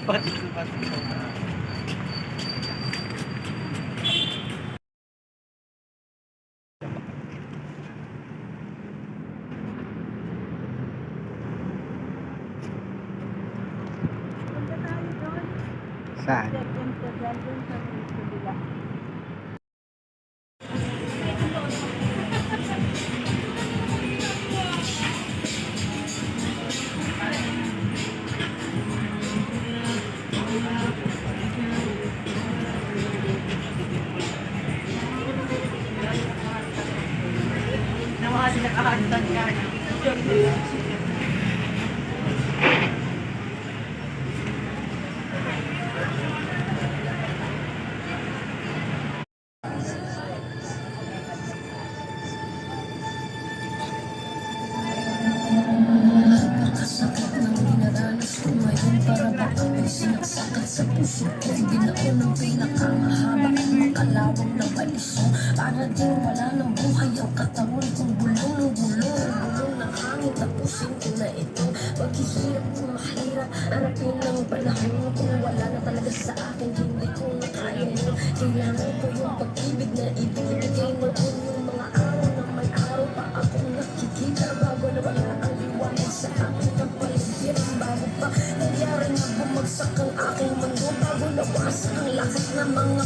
Pati ko pati ko. Punta tayo doon. Saan? Integral doon sa kabila. Nawa sila kahagdan ka. Sakit ng dinaranas ko ngayon para bang ako'y sinaksakan sa puso ko. Ginaon ng pinakamahaba at makalawang na balisong para din wala ng buhay ang katawan kong bulong ng gulong. Bulong ng hangin tapusin ko na ito. Paghihirap kung mahirap harapin ng panahon kung wala na talaga sa akin hindi ko na kaya yun. Kailangan ko yung pag-ibig na ibibigay mo yung mga araw na may araw pa akong nakikita bago na wala ang liwanag sa akin kapaligiran. Bago pa nangyari na bumagsak ang aking mundo, bago nawasak ang lakas ng mga